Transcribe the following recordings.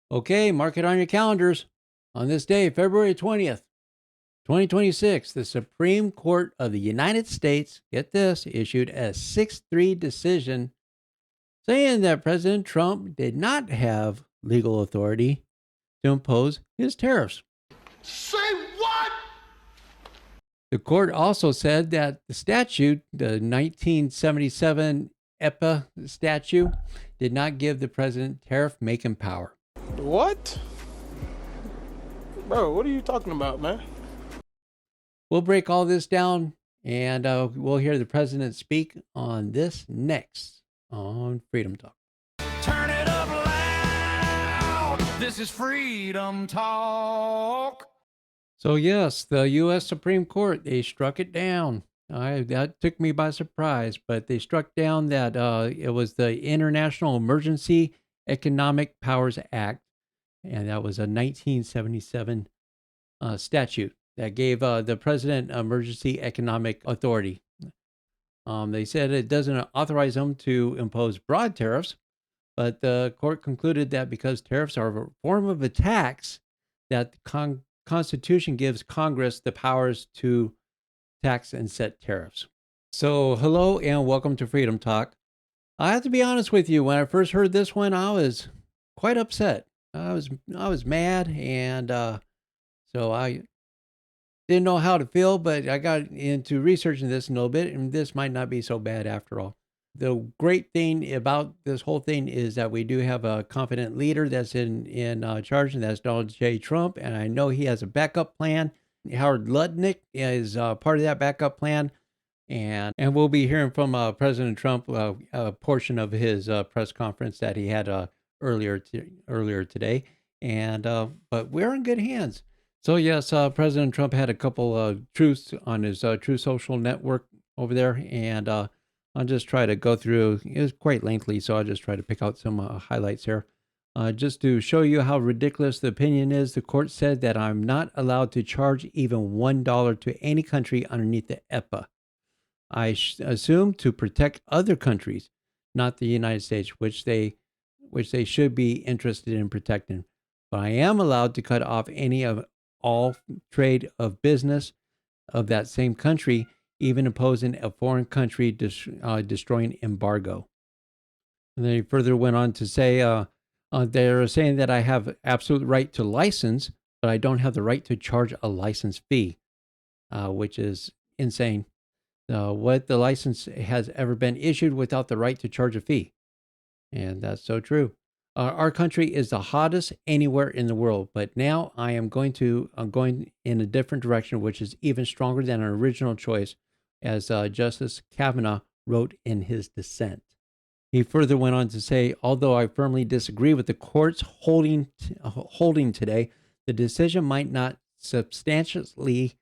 Okay, mark it on your calendars. On this day, February 20th, 2026, the Supreme Court of the United States, get this, issued a 6-3 decision saying that President Trump did not have legal authority to impose his tariffs. Say what? The court also said that the statute, the 1977 EPA statute, did not give the president tariff making power. What? Bro, what are you talking about, man? We'll break all this down and we'll hear the president speak on this next on Freedom Talk. Turn it up loud. This is Freedom Talk. So, yes, the U.S. Supreme Court, they struck it down. That took me by surprise, but they struck down that it was the International Emergency Economic Powers Act, and that was a 1977 statute that gave the president emergency economic authority. They said it doesn't authorize them to impose broad tariffs, but the court concluded that because tariffs are a form of a tax, that the Constitution gives Congress the powers to tax and set tariffs. So, hello and welcome to Freedom Talk. I have to be honest with you. When I first heard this one, I was quite upset. I was mad, and so I didn't know how to feel. But I got into researching this a little bit, and this might not be so bad after all. The great thing about this whole thing is that we do have a confident leader that's in charge, and that's Donald J. Trump. And I know he has a backup plan. Howard Lutnick is part of that backup plan. And we'll be hearing from President Trump a portion of his press conference that he had earlier today. And but we're in good hands. So yes, President Trump had a couple truths on his True Social network over there, and I'll just try to go through. It was quite lengthy, so I'll just try to pick out some highlights here. Just to show you how ridiculous the opinion is, the court said that I'm not allowed to charge even $1 to any country underneath the EPA. I assume to protect other countries, not the United States, which they should be interested in protecting. But I am allowed to cut off any of all trade of business of that same country, even imposing a foreign country destroying embargo. And then he further went on to say, they're saying that I have absolute right to license, but I don't have the right to charge a license fee, which is insane. What the license has ever been issued without the right to charge a fee. And that's so true. Our country is the hottest anywhere in the world, but now I'm going in a different direction, which is even stronger than our original choice, as Justice Kavanaugh wrote in his dissent. He further went on to say, although I firmly disagree with the court's holding today, the decision might not substantially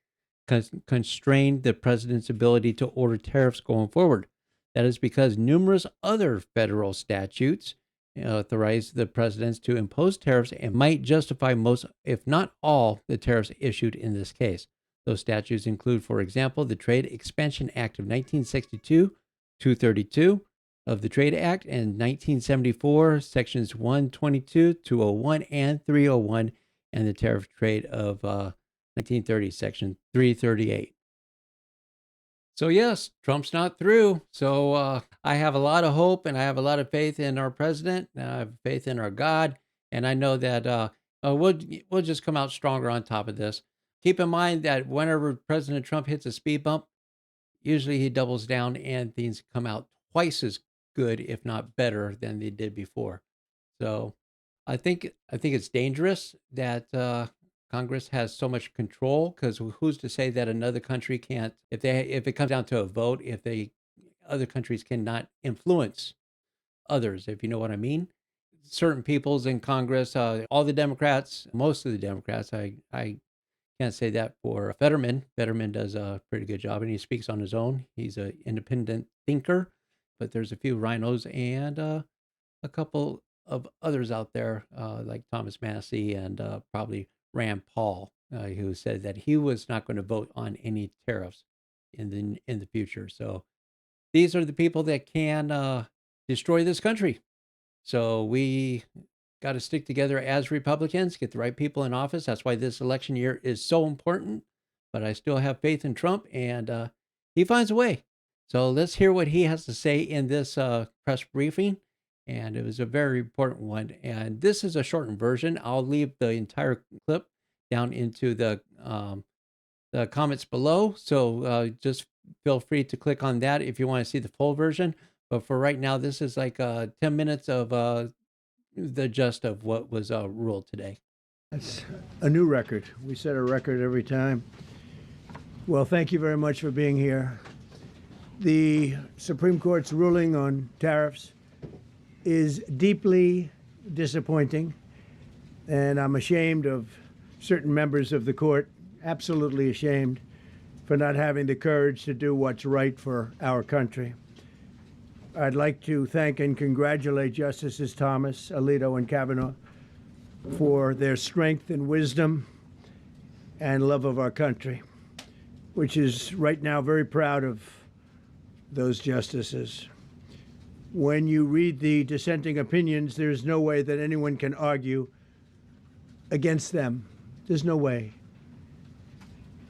constrain the president's ability to order tariffs going forward. That is because numerous other federal statutes authorize the presidents to impose tariffs and might justify most, if not all, the tariffs issued in this case. Those statutes include, for example, the Trade Expansion Act of 1962, 232 of the Trade Act, and 1974, sections 122, 201, and 301, and the Tariff Trade of 1930, section 338. So yes, Trump's not through. So I have a lot of hope, and I have a lot of faith in our president, and I have faith in our God, and I know that we'll just come out stronger on top of this. Keep in mind that whenever President Trump hits a speed bump, usually he doubles down, and things come out twice as good, if not better, than they did before. So I think it's dangerous that Congress has so much control, because who's to say that another country can't, if it comes down to a vote, if other countries cannot influence others, if you know what I mean. Certain peoples in Congress, all the Democrats, most of the Democrats, I can't say that for Fetterman. Fetterman does a pretty good job, and he speaks on his own. He's an independent thinker, but there's a few rhinos and a couple of others out there, like Thomas Massey and probably Rand Paul, who said that he was not going to vote on any tariffs in the future. So these are the people that can destroy this country. So we got to stick together as Republicans, get the right people in office. That's why this election year is so important. But I still have faith in Trump, and he finds a way. So let's hear what he has to say in this press briefing. And it was a very important one. And this is a shortened version. I'll leave the entire clip down into the comments below. So just feel free to click on that if you want to see the full version. But for right now, this is like 10 minutes of the gist of what was ruled today. That's a new record. We set a record every time. Well, thank you very much for being here. The Supreme Court's ruling on tariffs is deeply disappointing, and I'm ashamed of certain members of the court, absolutely ashamed, for not having the courage to do what's right for our country. I'd like to thank and congratulate Justices Thomas, Alito, and Kavanaugh for their strength and wisdom and love of our country, which is right now very proud of those justices. When you read the dissenting opinions, there's no way that anyone can argue against them. There's no way.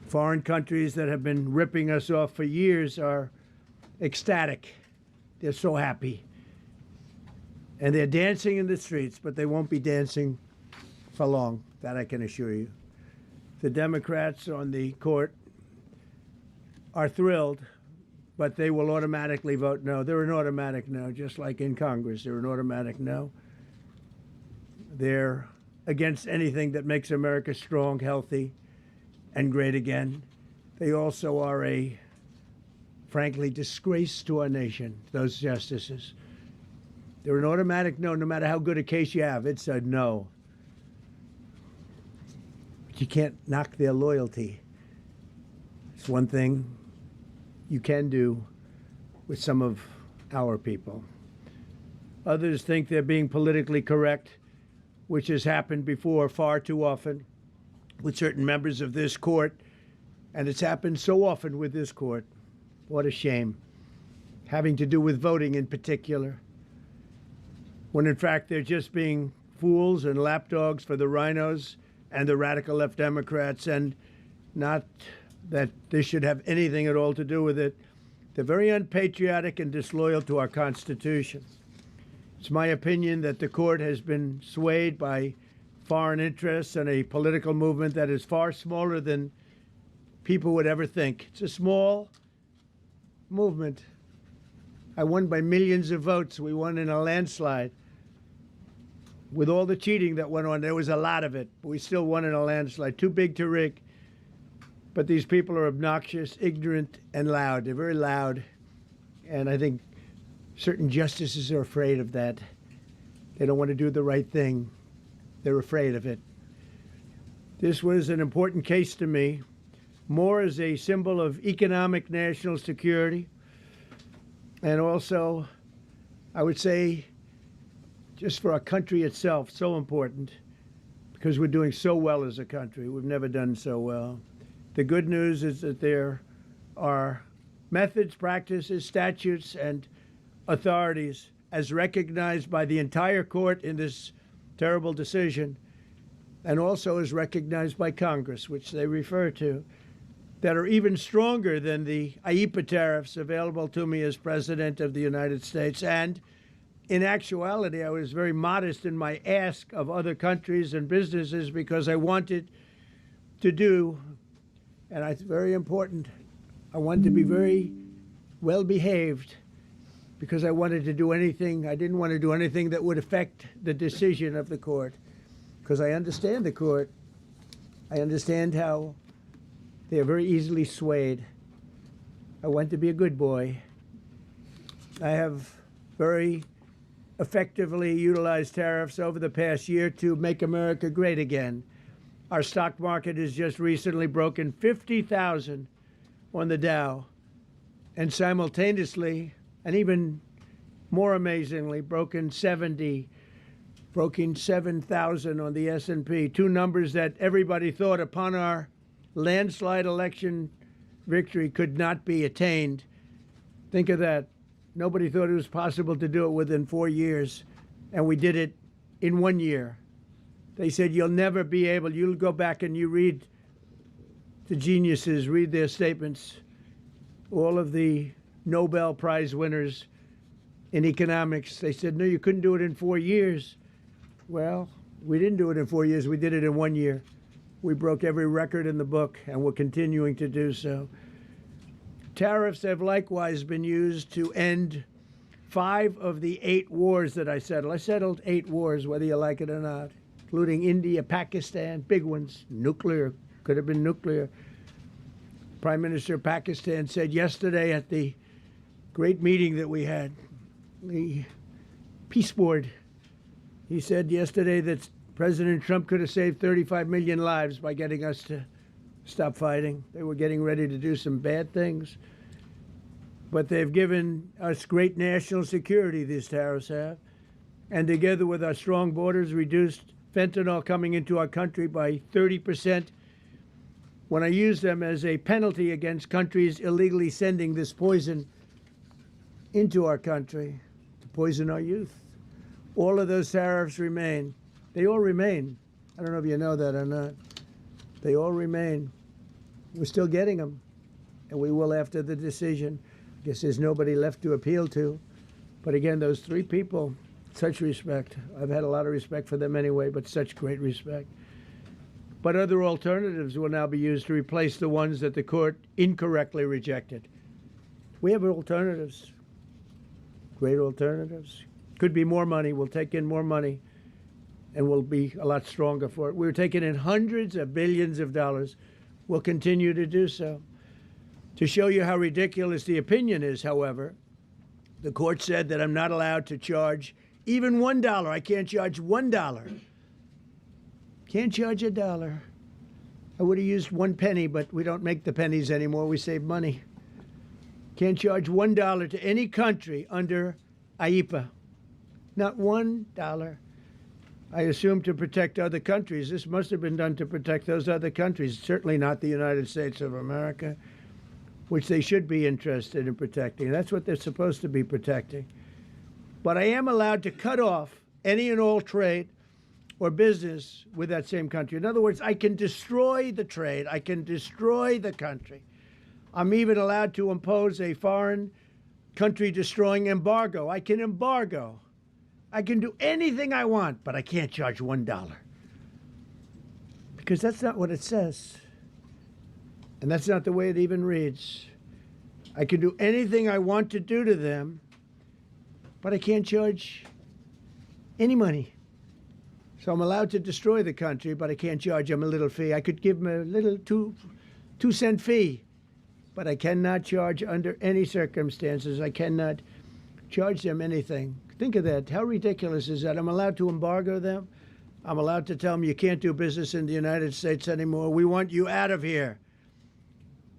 Foreign countries that have been ripping us off for years are ecstatic. They're so happy. And they're dancing in the streets, but they won't be dancing for long, that I can assure you. The Democrats on the court are thrilled, but they will automatically vote no. They're an automatic no, just like in Congress. They're an automatic no. They're against anything that makes America strong, healthy, and great again. They also are a, frankly, disgrace to our nation, those justices. They're an automatic no, no matter how good a case you have. It's a no. But you can't knock their loyalty. It's one thing you can do with some of our people. Others think they're being politically correct, which has happened before far too often with certain members of this court, and it's happened so often with this court. What a shame. Having to do with voting in particular, when in fact they're just being fools and lapdogs for the rhinos and the radical left Democrats, and not that this should have anything at all to do with it. They're very unpatriotic and disloyal to our Constitution. It's my opinion that the court has been swayed by foreign interests and a political movement that is far smaller than people would ever think. It's a small movement. I won by millions of votes. We won in a landslide. With all the cheating that went on, there was a lot of it, but we still won in a landslide. Too big to rig. But these people are obnoxious, ignorant, and loud. They're very loud. And I think certain justices are afraid of that. They don't want to do the right thing. They're afraid of it. This was an important case to me, more as a symbol of economic national security, and also, I would say, just for our country itself, so important, because we're doing so well as a country. We've never done so well. The good news is that there are methods, practices, statutes, and authorities, as recognized by the entire court in this terrible decision, and also as recognized by Congress, which they refer to, that are even stronger than the IEEPA tariffs available to me as President of the United States. And in actuality, I was very modest in my ask of other countries and businesses because I wanted to do, and it's very important, I wanted to be very well behaved because I wanted to do anything, I didn't want to do anything that would affect the decision of the court, because I understand the court. I understand how they are very easily swayed. I want to be a good boy. I have very effectively utilized tariffs over the past year to make America great again. Our stock market has just recently broken 50,000 on the Dow, and simultaneously, and even more amazingly, broken 7,000 on the S&P, two numbers that everybody thought upon our landslide election victory could not be attained. Think of that. Nobody thought it was possible to do it within 4 years, and we did it in 1 year. They said you'll never be able, you'll go back and you read the geniuses, read their statements, all of the Nobel Prize winners in economics. They said, no, you couldn't do it in 4 years. Well, we didn't do it in 4 years. We did it in 1 year. We broke every record in the book, and we're continuing to do so. Tariffs have likewise been used to end 5 of the 8 wars that I settled. I settled 8 wars, whether you like it or not, including India, Pakistan, big ones, nuclear, could have been nuclear. Prime Minister of Pakistan said yesterday at the great meeting that we had, the Peace Board, he said yesterday that President Trump could have saved 35 million lives by getting us to stop fighting. They were getting ready to do some bad things. But they've given us great national security, these tariffs have. And together with our strong borders, reduced fentanyl coming into our country by 30%. When I use them as a penalty against countries illegally sending this poison into our country to poison our youth. All of those tariffs remain. They all remain. I don't know if you know that or not. They all remain. We're still getting them, and we will after the decision. I guess there's nobody left to appeal to. But again, those 3 people, such respect. I've had a lot of respect for them anyway, but such great respect. But other alternatives will now be used to replace the ones that the court incorrectly rejected. We have alternatives, great alternatives. Could be more money. We'll take in more money, and we'll be a lot stronger for it. We're taking in hundreds of billions of dollars. We'll continue to do so. To show you how ridiculous the opinion is, however, the court said that I'm not allowed to charge even $1. I can't charge $1. Can't charge $1. I would have used 1 penny, but we don't make the pennies anymore. We save money. Can't charge $1 to any country under IEPA. Not $1. I assume to protect other countries. This must have been done to protect those other countries, certainly not the United States of America, which they should be interested in protecting. That's what they're supposed to be protecting. But I am allowed to cut off any and all trade or business with that same country. In other words, I can destroy the trade. I can destroy the country. I'm even allowed to impose a foreign country destroying embargo. I can embargo. I can do anything I want, but I can't charge $1. Because that's not what it says. And that's not the way it even reads. I can do anything I want to do to them, but I can't charge any money. So I'm allowed to destroy the country, but I can't charge them a little fee. I could give them a little 2-cent fee, but I cannot charge under any circumstances. I cannot charge them anything. Think of that. How ridiculous is that? I'm allowed to embargo them. I'm allowed to tell them you can't do business in the United States anymore. We want you out of here.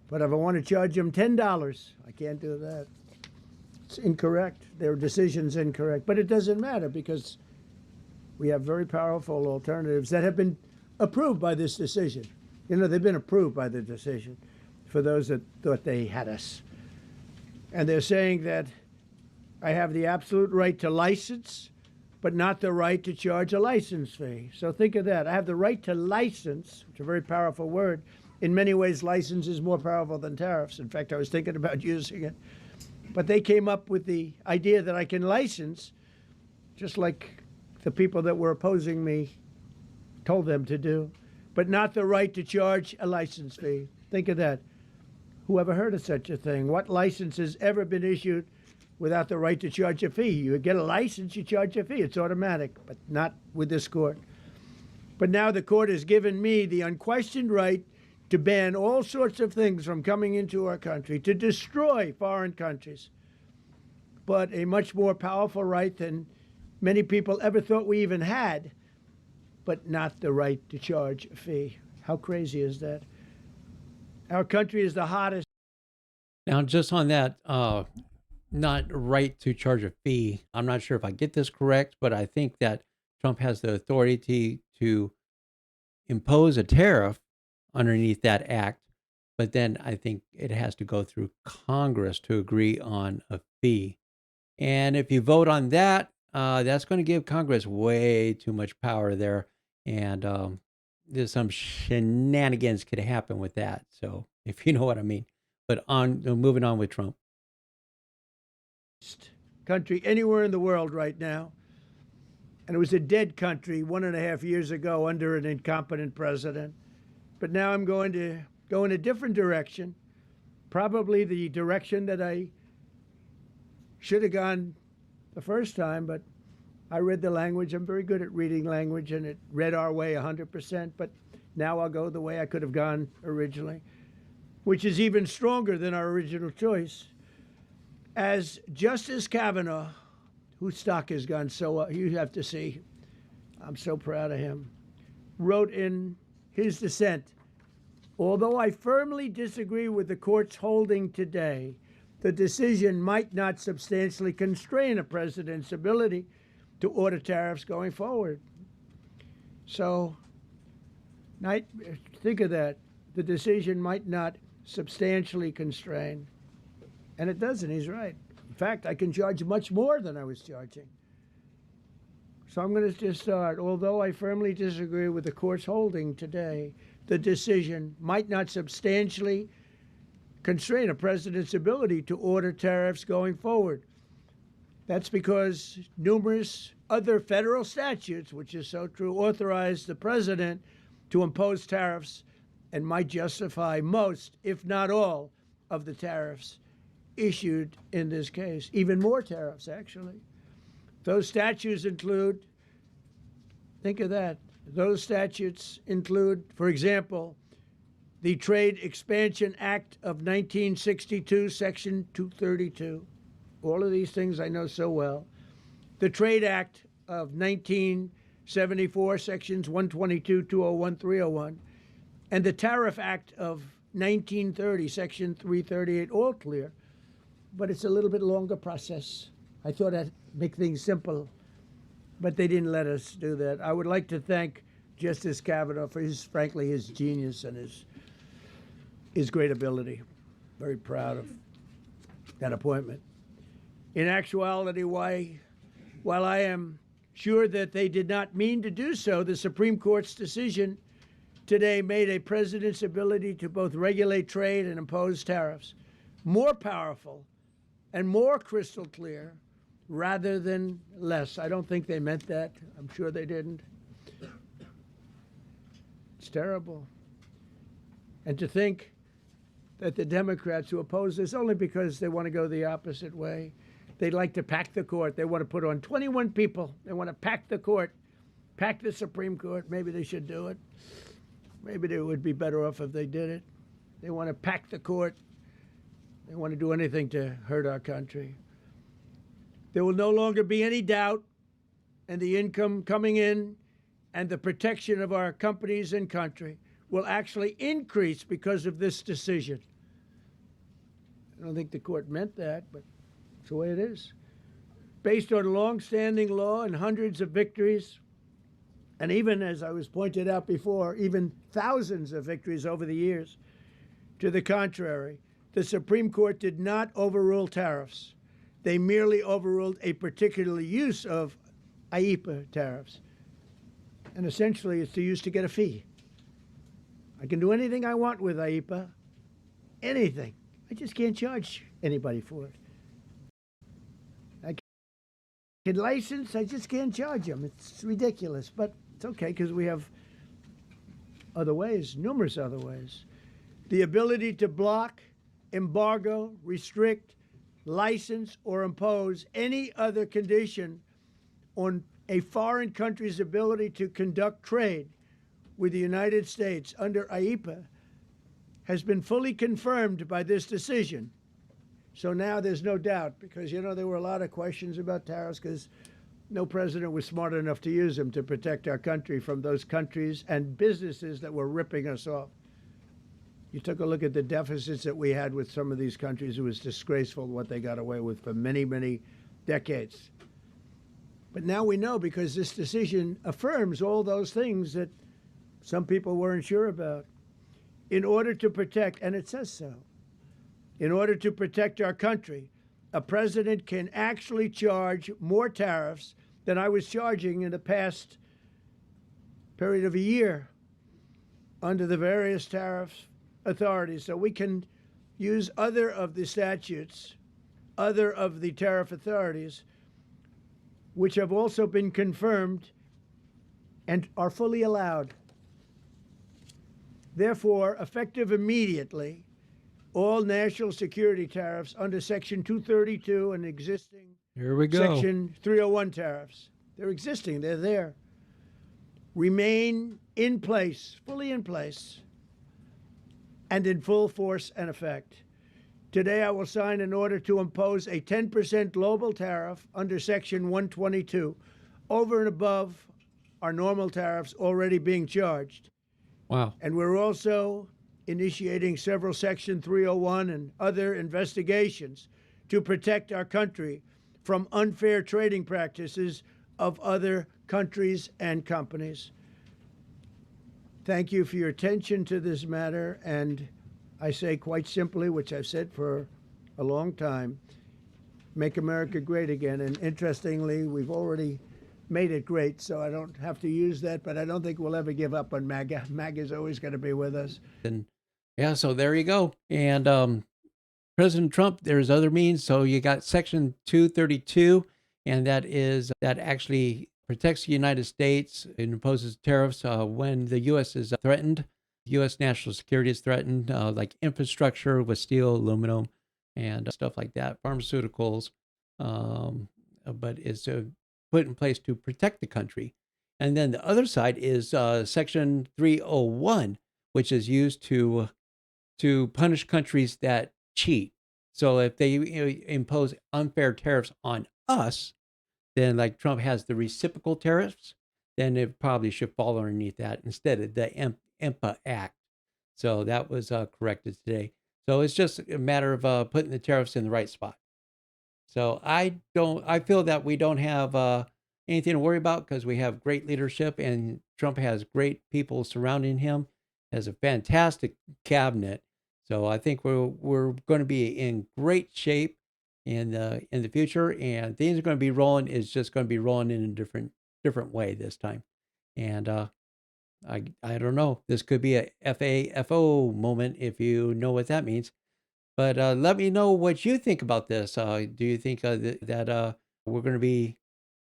But if I want to charge them $10, I can't do that. It's incorrect. Their decision's incorrect. But it doesn't matter because we have very powerful alternatives that have been approved by this decision. You know, they've been approved by the decision for those that thought they had us. And they're saying that I have the absolute right to license, but not the right to charge a license fee. So think of that. I have the right to license, which is a very powerful word. In many ways, license is more powerful than tariffs. In fact, I was thinking about using it. But they came up with the idea that I can license, just like the people that were opposing me told them to do, but not the right to charge a license fee. Think of that. Who ever heard of such a thing? What license has ever been issued without the right to charge a fee? You get a license, you charge a fee. It's automatic, but not with this court. But now the court has given me the unquestioned right to ban all sorts of things from coming into our country, to destroy foreign countries, but a much more powerful right than many people ever thought we even had, but not the right to charge a fee. How crazy is that? Our country is the hottest. Now, just on that, not right to charge a fee. I'm not sure if I get this correct, but I think that Trump has the authority to impose a tariff underneath that act, but then I think it has to go through Congress to agree on a fee. And if you vote on that, That's going to give Congress way too much power there, and there's some shenanigans could happen with that. So, if you know what I mean. But moving on with Trump. Country anywhere in the world right now. And it was a dead country 1.5 years ago under an incompetent president. But now I'm going to go in a different direction, probably the direction that I should have gone the first time, but I read the language. I'm very good at reading language, and it read our way 100%. But now I'll go the way I could have gone originally, which is even stronger than our original choice. As Justice Kavanaugh, whose stock has gone so well, you have to see, I'm so proud of him, wrote in his dissent, although I firmly disagree with the court's holding today, the decision might not substantially constrain a president's ability to order tariffs going forward. So, think of that. The decision might not substantially constrain. And it doesn't, he's right. In fact, I can charge much more than I was charging. So I'm going to just start. Although I firmly disagree with the court's holding today, the decision might not substantially constrain a president's ability to order tariffs going forward. That's because numerous other federal statutes, which is so true, authorize the president to impose tariffs and might justify most, if not all, of the tariffs issued in this case. Even more tariffs, actually. Those statutes include, think of that, those statutes include, for example, the Trade Expansion Act of 1962, Section 232. All of these things I know so well. The Trade Act of 1974, Sections 122, 201, 301. And the Tariff Act of 1930, Section 338, all clear. But it's a little bit longer process. I thought I'd make things simple, but they didn't let us do that. I would like to thank Justice Kavanaugh for frankly, his genius and his great ability. Very proud of that appointment. In actuality, while I am sure that they did not mean to do so, the Supreme Court's decision today made a president's ability to both regulate trade and impose tariffs more powerful and more crystal clear rather than less. I don't think they meant that. I'm sure they didn't. It's terrible. And to think that the Democrats who oppose this only because they want to go the opposite way, they'd like to pack the court. They want to put on 21 people. They want to pack the court, pack the Supreme Court. Maybe they should do it. Maybe they would be better off if they did it. They want to pack the court. They want to do anything to hurt our country. There will no longer be any doubt, and the income coming in and the protection of our companies and country will actually increase because of this decision. I don't think the court meant that, but it's the way it is. Based on long-standing law and hundreds of victories, and even, as I was pointed out before, even thousands of victories over the years, to the contrary, the Supreme Court did not overrule tariffs. They merely overruled a particular use of IEEPA tariffs. And essentially, it's used to get a fee. I can do anything I want with IEEPA, anything. I just can't charge anybody for it. I can license, I just can't charge them. It's ridiculous, but it's okay because we have other ways, numerous other ways. The ability to block, embargo, restrict, license, or impose any other condition on a foreign country's ability to conduct trade with the United States under IEEPA has been fully confirmed by this decision. So now there's no doubt, because, you know, there were a lot of questions about tariffs because no president was smart enough to use them to protect our country from those countries and businesses that were ripping us off. You took a look at the deficits that we had with some of these countries. It was disgraceful what they got away with for many, many decades. But now we know, because this decision affirms all those things that some people weren't sure about. In order to protect, and it says so, in order to protect our country a president can actually charge more tariffs than I was charging in the past period of a year under the various tariff authorities. So we can use other of the statutes, other of the tariff authorities, which have also been confirmed and are fully allowed. Therefore, effective immediately, all national security tariffs under Section 232 and existing Here we go. Section 301 tariffs, they're existing, they're there, remain in place, fully in place, and in full force and effect. Today, I will sign an order to impose a 10% global tariff under Section 122 over and above our normal tariffs already being charged. Wow. And we're also initiating several Section 301 and other investigations to protect our country from unfair trading practices of other countries and companies. Thank you for your attention to this matter, and I say quite simply, which I've said for a long time, make America great again. And interestingly, we've already made it great, so I don't have to use that, but I don't think we'll ever give up on MAGA. MAGA is always going to be with us. And yeah, so there you go. And President Trump, there's other means. So you got Section 232, and that actually protects the United States and imposes tariffs when the U.S. is threatened. U.S. national security is threatened, like infrastructure with steel, aluminum, and stuff like that, pharmaceuticals, but it's put in place to protect the country. And then the other side is Section 301, which is used to punish countries that cheat. So if they impose unfair tariffs on us, then like Trump has the reciprocal tariffs, then it probably should fall underneath that instead of the EMPA Act. So that was corrected today. So it's just a matter of putting the tariffs in the right spot. So I feel that we don't have anything to worry about because we have great leadership and Trump has great people surrounding him, has a fantastic cabinet. So I think we're going to be in great shape in the future, and things are going to be rolling. It's just going to be rolling in a different way this time. And I don't know. This could be a FAFO moment if you know what that means. But let me know what you think about this. Do you think that we're going to be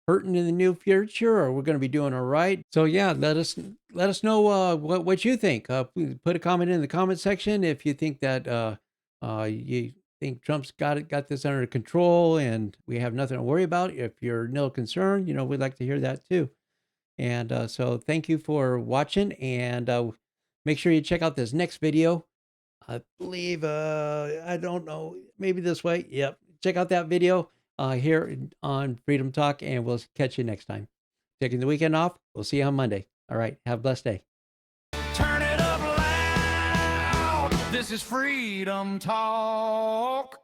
hurting in the near future, or we're going to be doing all right? So yeah, let us know what you think. Put a comment in the comment section if you think that you think Trump's got this under control and we have nothing to worry about. If you're no concern, we'd like to hear that too. And so thank you for watching, and make sure you check out this next video. I believe, I don't know, maybe this way. Yep. Check out that video here on Freedom Talk, and we'll catch you next time. Taking the weekend off. We'll see you on Monday. All right. Have a blessed day. Turn it up loud. This is Freedom Talk.